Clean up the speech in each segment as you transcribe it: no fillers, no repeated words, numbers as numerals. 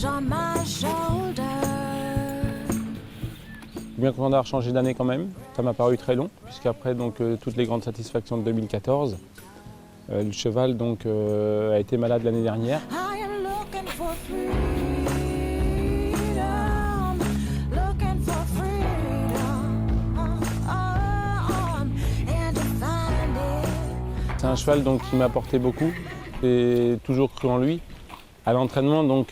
on my shoulder. Bien content d'avoir changé d'année quand même. Ça m'a paru très long, puisqu'après toutes les grandes satisfactions de 2014, le cheval a été malade l'année dernière. I am looking for freedom, looking for freedom, and to find it. C'est un cheval qui m'a apporté beaucoup. J'ai toujours cru en lui. À l'entraînement,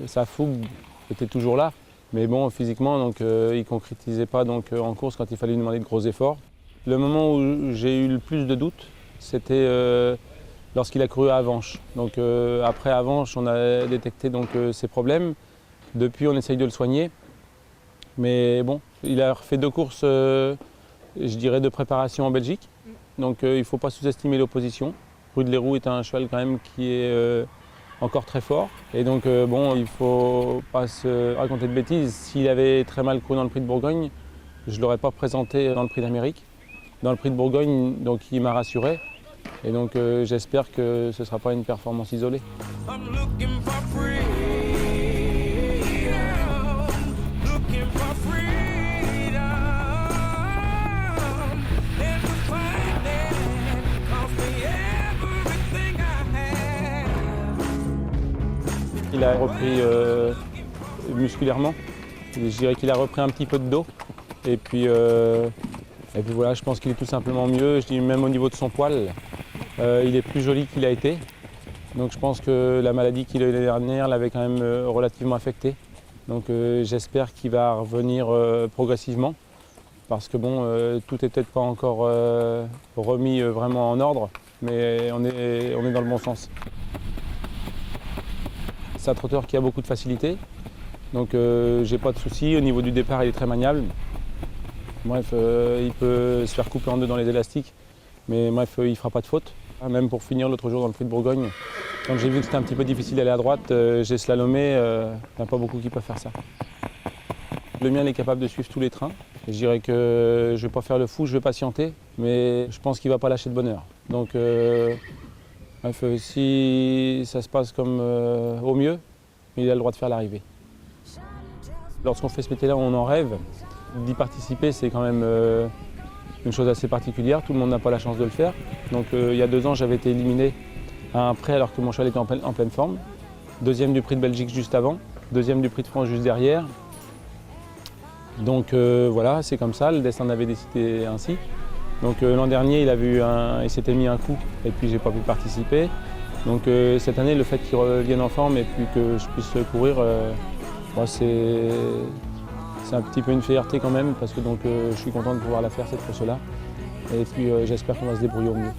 sa fougue était toujours là. Mais bon, physiquement, il ne concrétisait pas en course quand il fallait lui demander de gros efforts. Le moment où j'ai eu le plus de doutes, c'était lorsqu'il a couru à Avenches. Après Avenches, on a détecté ses problèmes. Depuis, on essaye de le soigner. Mais bon, il a refait 2 courses, je dirais, de préparation en Belgique. Il ne faut pas sous-estimer l'opposition. Rude-Leroux est un cheval quand même qui est encore très fort. Et il ne faut pas se raconter de bêtises. S'il avait très mal couru dans le Prix de Bourgogne, je ne l'aurais pas présenté dans le Prix d'Amérique. Dans le Prix de Bourgogne, il m'a rassuré. Et j'espère que ce ne sera pas une performance isolée. Il a repris musculairement. Je dirais qu'il a repris un petit peu de dos. Et puis voilà, je pense qu'il est tout simplement mieux. Je dis même au niveau de son poil, il est plus joli qu'il a été. Donc je pense que la maladie qu'il a eu l'année dernière l'avait quand même relativement affecté. J'espère qu'il va revenir progressivement. Parce que tout n'est peut-être pas encore remis vraiment en ordre, mais on est dans le bon sens. C'est un trotteur qui a beaucoup de facilité, j'ai pas de soucis. Au niveau du départ, il est très maniable. Bref, il peut se faire couper en 2 dans les élastiques, mais bref, il fera pas de faute. Même pour finir l'autre jour dans le Prix de Bourgogne, quand j'ai vu que c'était un petit peu difficile d'aller à droite, j'ai slalomé, il n'y a pas beaucoup qui peuvent faire ça. Le mien il est capable de suivre tous les trains. Je dirais que je ne vais pas faire le fou, je vais patienter, mais je pense qu'il ne va pas lâcher de bonne heure. Bref, si ça se passe comme au mieux, il a le droit de faire l'arrivée. Lorsqu'on fait ce métier-là, on en rêve. D'y participer, c'est quand même une chose assez particulière. Tout le monde n'a pas la chance de le faire. Il y a 2 ans, j'avais été éliminé à un prêt alors que mon cheval était en pleine forme. 2e du Prix de Belgique juste avant, 2e du Prix de France juste derrière. Voilà, c'est comme ça, le destin avait décidé ainsi. L'an dernier, il s'était mis un coup et puis j'ai pas pu participer. Cette année, le fait qu'il revienne en forme et puis que je puisse courir, c'est un petit peu une fierté quand même parce que je suis content de pouvoir la faire cette course-là. Et puis j'espère qu'on va se débrouiller au mieux.